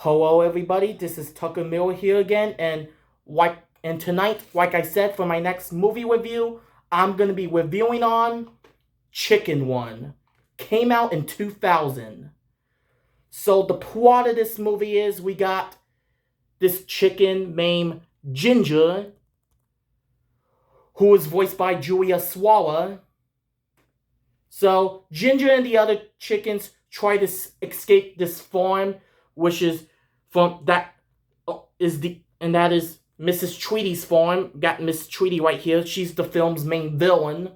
Hello, everybody. This is Tucker Miller here again, and tonight, like I said, for my next movie review, I'm gonna be reviewing on Chicken One. Came out in 2000. So the plot of this movie is we got this chicken named Ginger, who is voiced by Julia Swala. So Ginger and the other chickens try to escape this farm, which is from that that is Mrs. Tweedy's farm. Got Miss Tweedy right here. She's the film's main villain.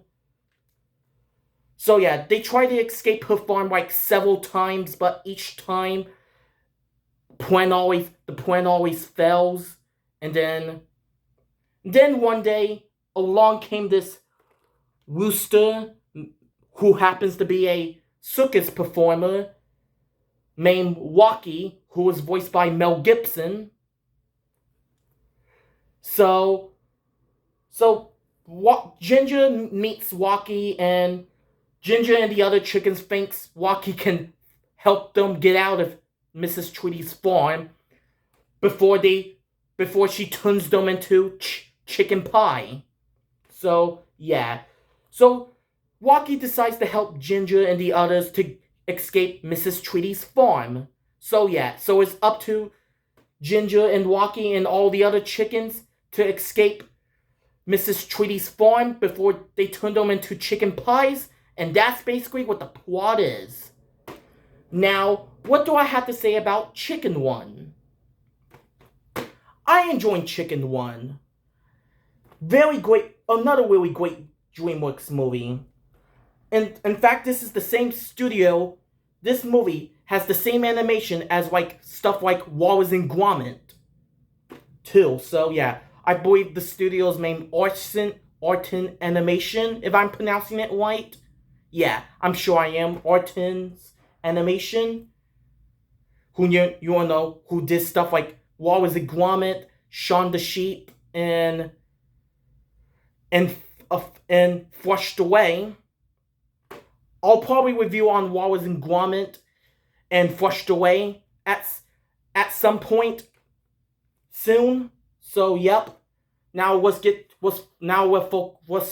So yeah, they try to escape her farm like several times, but each time the plan always fails. And then one day along came this rooster who happens to be a circus performer named Walkie, who was voiced by Mel Gibson. So Ginger meets Walkie, and Ginger and the other chickens thinks Walkie can help them get out of Mrs. Tweedy's farm before she turns them into chicken pie. So yeah, so Walkie decides to help Ginger and the others to escape Mrs. Tweedy's farm. So yeah, so it's up to Ginger and Walkie and all the other chickens to escape Mrs. Tweedy's farm before they turn them into chicken pies, and that's basically what the plot is. Now, what do I have to say about Chicken One? I enjoyed Chicken One. Very great, another really great DreamWorks movie. And in fact, this is the same studio. This movie has the same animation as stuff like Wallace and Gromit too. So yeah, I believe the studio's named Arton Animation, if I'm pronouncing it right. Yeah, I'm sure I am. Arton's Animation. Who you wanna know, who did stuff like Wallace and Gromit, Shaun the Sheep, and Flushed Away. I'll probably review on Wallace and Gromit and Flushed Away at some point soon. So yep. Now let's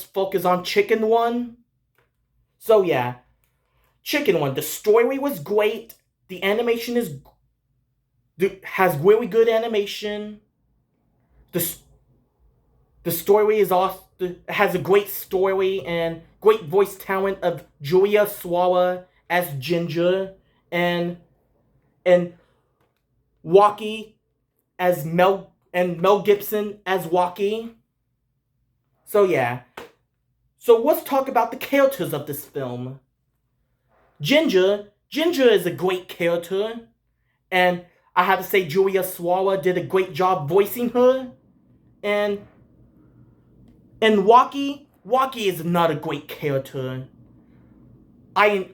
focus on Chicken One. So yeah, Chicken One. The story was great. The animation has really good animation. The story is awesome. Has a great story and great voice talent of Julia Swala as Ginger and Walkie as Mel Gibson as Walkie. So yeah. So let's talk about the characters of this film. Ginger is a great character, and I have to say Julia Swala did a great job voicing her. And Walkie is not a great character. I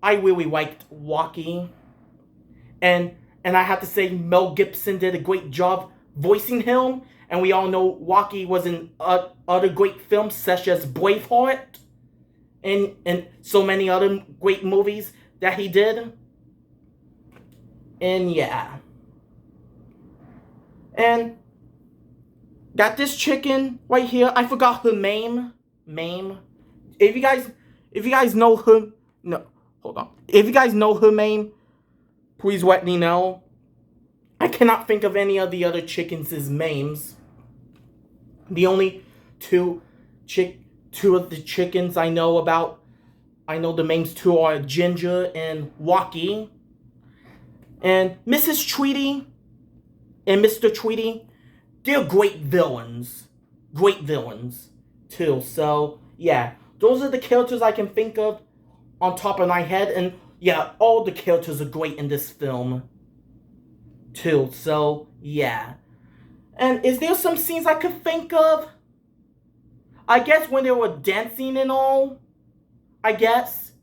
really liked Walkie. And I have to say Mel Gibson did a great job voicing him. And we all know Walkie was in other great films such as Braveheart and so many other great movies that he did. And yeah. And got this chicken right here. I forgot her name. If you guys know her, no, hold on. If you guys know her name, please let me know. I cannot think of any of the other chickens' names. The only two of the chickens I know the names two are Ginger and Walkie. And Mrs. Tweedy and Mr. Tweedy, they're great villains. Great villains, too. So, yeah. Those are the characters I can think of on top of my head. And, yeah, all the characters are great in this film, too. So, yeah. And is there some scenes I could think of? I guess when they were dancing and all. I guess.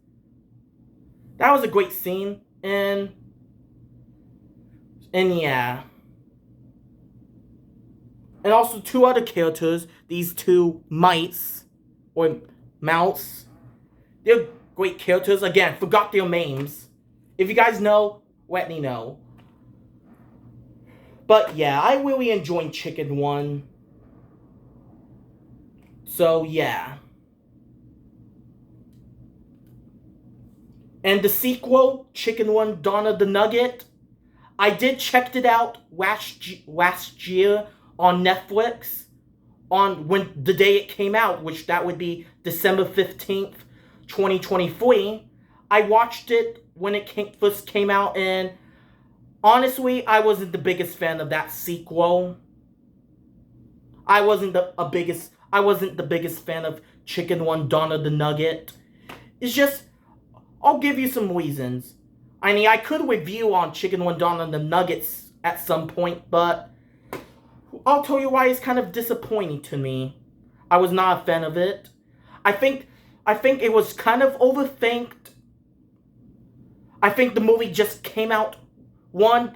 That was a great scene. And yeah. And also two other characters, these two mice, or mouse. They're great characters. Again, forgot their names. If you guys know, let me know. But yeah, I really enjoyed Chicken One. So yeah. And the sequel, Chicken One Dawn of the Nugget, I did check it out last year on Netflix on when the day it came out, which that would be December 15th, 2023. I watched it when it first came out, and honestly, I wasn't the biggest fan of that sequel. I wasn't the biggest fan of Chicken One Dawn of the Nugget. It's just, I'll give you some reasons. I mean, I could review on Chicken One Dawn of the Nuggets at some point, but I'll tell you why it's kind of disappointing to me. I was not a fan of it. I think it was kind of overthinked. I think the movie just came out.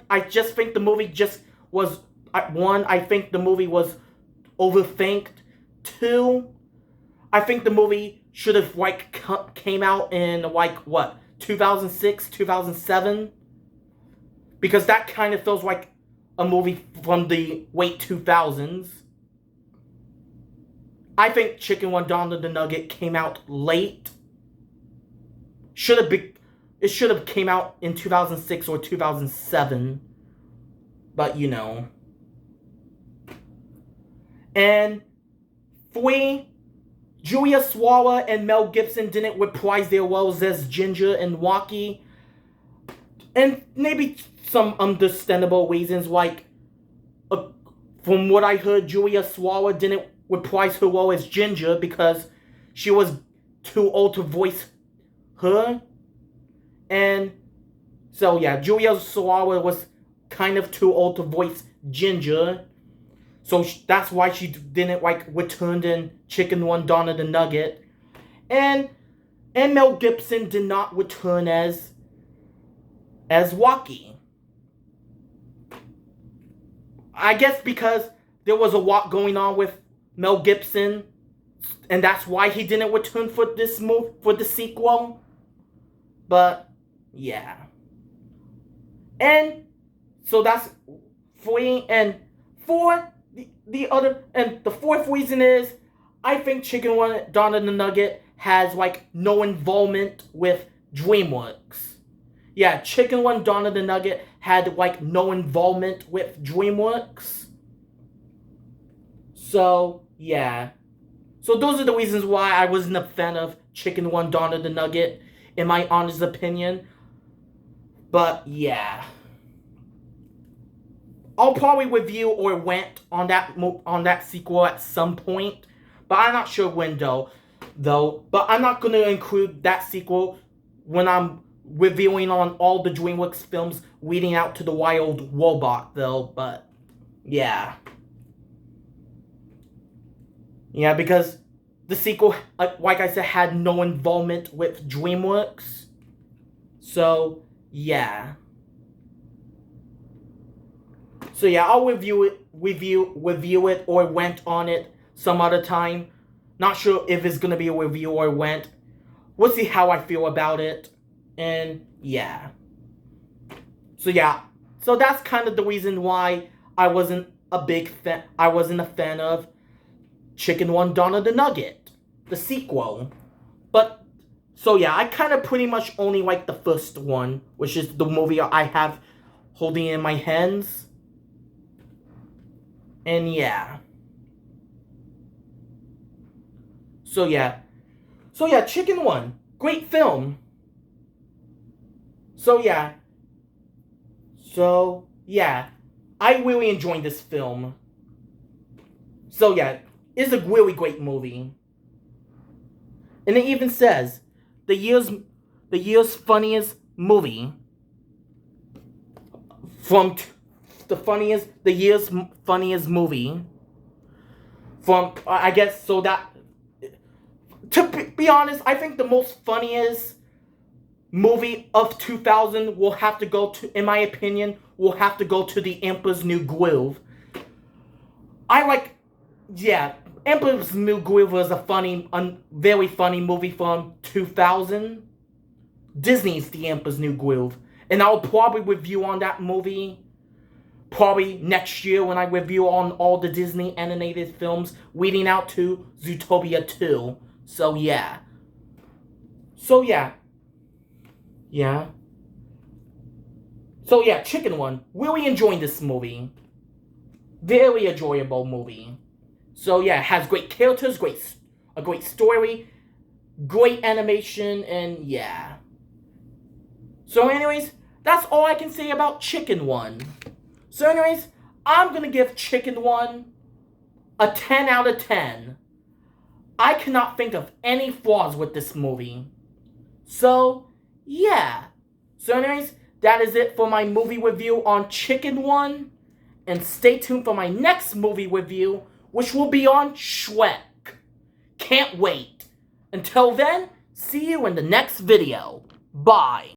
I think the movie was overthinked. Two, I think the movie should have came out in 2006, 2007, because that kind of feels like a movie from the late 2000s. I think Chicken One Dawn of the Nugget came out late. It should have came out in 2006 or 2007. But you know. And 3, Julia Swala and Mel Gibson didn't reprise their roles as Ginger and Rocky. And maybe some understandable reasons, from what I heard, Julia Swala didn't reprise her role as Ginger because she was too old to voice her. And so yeah, Julia Swala was kind of too old to voice Ginger. So that's why she didn't return in Chicken One Dawn of the Nugget. And Mel Gibson did not return as Rocky. I guess because there was a lot going on with Mel Gibson, and that's why he didn't return for the sequel. But yeah. And so that's 3 and 4. The fourth reason is I think Chicken One Dawn of the Nugget has no involvement with DreamWorks. Yeah, Chicken One Dawn of the Nugget had no involvement with DreamWorks. So yeah. So those are the reasons why I wasn't a fan of Chicken One Dawn of the Nugget, in my honest opinion. But yeah. I'll probably review or rant on that sequel at some point, but I'm not sure when though. But I'm not gonna include that sequel when I'm reviewing on all the DreamWorks films leading out to The Wild Robot though. But yeah, because the sequel, like I said, had no involvement with DreamWorks. So yeah. So yeah, I'll review it or rant on it some other time. Not sure if it's gonna be a review or rant. We'll see how I feel about it. And yeah. So yeah. So that's kind of the reason why I wasn't a fan of Chicken One Dawn of the Nugget, the sequel. But so yeah, I kind of pretty much only like the first one, which is the movie I have holding in my hands. And yeah. So yeah, Chicken One, great film. So yeah, I really enjoyed this film. So yeah, it's a really great movie. And it even says the year's funniest movie from the year's funniest movie from, I guess, so that, to be honest, I think the most funniest movie of 2000 will have to go to, in my opinion, The Emperor's New Groove. Emperor's New Groove was a very funny movie from 2000. Disney's The Emperor's New Groove. And I'll probably review on that movie probably next year when I review on all the Disney animated films leading out to Zootopia 2. So yeah. Yeah. So yeah, Chicken One. Really enjoying this movie. Very enjoyable movie. So yeah, it has great characters, a great story, great animation, and yeah. So anyways, that's all I can say about Chicken One. So anyways, I'm gonna give Chicken One a 10 out of 10. I cannot think of any flaws with this movie. So, yeah. So anyways, that is it for my movie review on Chicken One. And stay tuned for my next movie review, which will be on Shrek. Can't wait. Until then, see you in the next video. Bye.